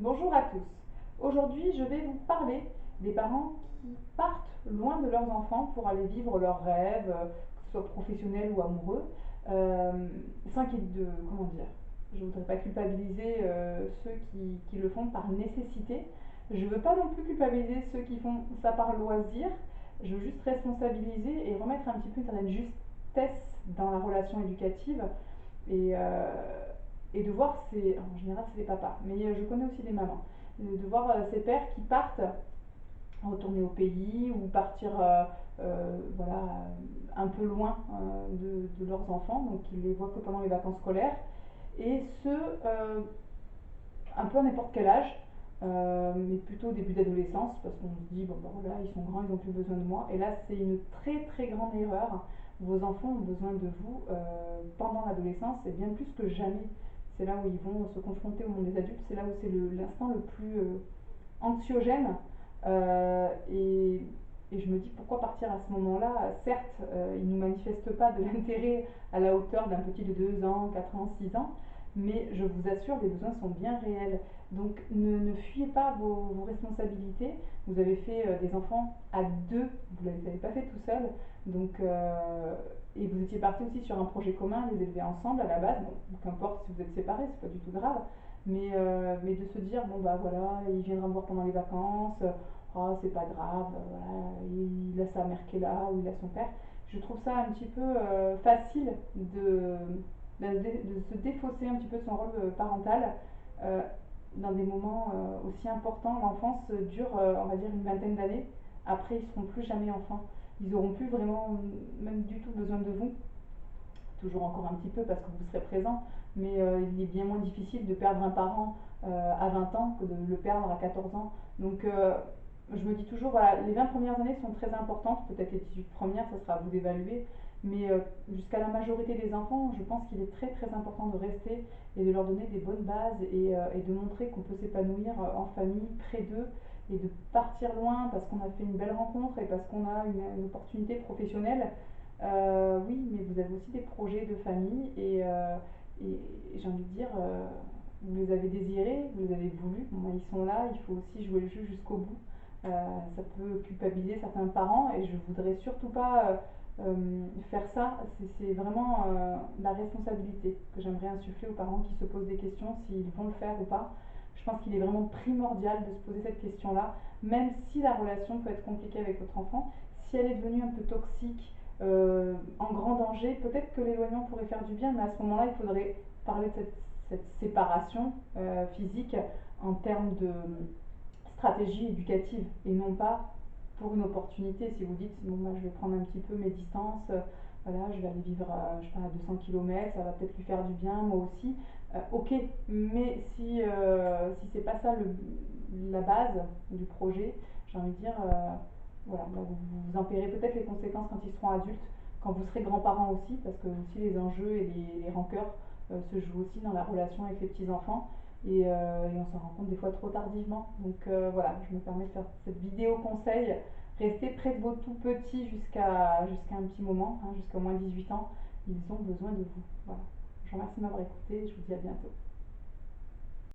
Bonjour à tous. Aujourd'hui, je vais vous parler des parents qui partent loin de leurs enfants pour aller vivre leurs rêves, que ce soit professionnels ou amoureux, sans qu'ils de comment dire. Je voudrais pas culpabiliser ceux qui le font par nécessité. Je veux pas non plus culpabiliser ceux qui font ça par loisir. Je veux juste responsabiliser et remettre un petit peu une certaine justesse dans la relation éducative et, euh, et de voir, en général c'est des papas, mais je connais aussi des mamans, de voir ces pères qui partent retourner au pays ou partir voilà, un peu loin de leurs enfants, donc ils les voient que pendant les vacances scolaires, et ce, un peu à n'importe quel âge, mais plutôt au début d'adolescence, parce qu'on se dit, bon ben voilà, ils sont grands, ils n'ont plus besoin de moi. Et là, c'est une très très grande erreur. Vos enfants ont besoin de vous pendant l'adolescence, et bien plus que jamais. C'est là où ils vont se confronter au monde des adultes, c'est là où c'est l'instant le plus anxiogène. Et je me dis pourquoi partir à ce moment-là. Certes, ils ne manifestent pas de l'intérêt à la hauteur d'un petit de 2 ans, 4 ans, 6 ans, mais je vous assure, les besoins sont bien réels. Donc ne fuyez pas vos responsabilités. Vous avez fait des enfants à deux, vous ne les avez pas fait tout seul. Donc, et vous étiez parti aussi sur un projet commun, les élever ensemble à la base. Bon, qu'importe si vous êtes séparés, c'est pas du tout grave. Mais de se dire, bon bah voilà, il viendra me voir pendant les vacances, oh, c'est pas grave, voilà, il a sa mère qui est là ou il a son père. Je trouve ça un petit peu facile de se défausser un petit peu de son rôle parental euh, dans des moments aussi importants. L'enfance dure, on va dire, une vingtaine d'années. Après, ils seront plus jamais enfants. Ils auront plus vraiment, même du tout besoin de vous. Toujours encore un petit peu parce que vous serez présent, mais il est bien moins difficile de perdre un parent à 20 ans que de le perdre à 14 ans. Donc je me dis toujours, voilà, les 20 premières années sont très importantes, peut-être les 18 premières, ça sera à vous d'évaluer, mais jusqu'à la majorité des enfants, je pense qu'il est très très important de rester et de leur donner des bonnes bases et de montrer qu'on peut s'épanouir en famille, près d'eux, et de partir loin parce qu'on a fait une belle rencontre et parce qu'on a une opportunité professionnelle. Oui, mais vous avez aussi des projets de famille et j'ai envie de dire, vous les avez désirés, vous les avez voulus, bon, ben, ils sont là, il faut aussi jouer le jeu jusqu'au bout. Ça peut culpabiliser certains parents et je voudrais surtout pas faire ça. C'est vraiment la responsabilité que j'aimerais insuffler aux parents qui se posent des questions s'ils vont le faire ou pas. Je pense qu'il est vraiment primordial de se poser cette question-là, même si la relation peut être compliquée avec votre enfant. Si elle est devenue un peu toxique, en grand danger, peut-être que l'éloignement pourrait faire du bien, mais à ce moment-là, il faudrait parler de cette séparation physique en termes de stratégie éducative et non pas pour une opportunité. Si vous dites, bon, bah, je vais prendre un petit peu mes distances, voilà, je vais aller vivre je sais pas, à 200 km, ça va peut-être lui faire du bien, moi aussi. Ok, mais si c'est pas ça la base du projet, j'ai envie de dire, voilà, bah, vous en paierez peut-être les conséquences quand ils seront adultes, quand vous serez grands-parents aussi, parce que aussi les enjeux et les rancœurs se jouent aussi dans la relation avec les petits-enfants. Et on s'en rend compte des fois trop tardivement. Donc voilà, je me permets de faire cette vidéo conseil. Restez près de vos tout petits jusqu'à un petit moment, hein, jusqu'à au moins 18 ans. Ils ont besoin de vous. Voilà. Je vous remercie de m'avoir écouté et je vous dis à bientôt.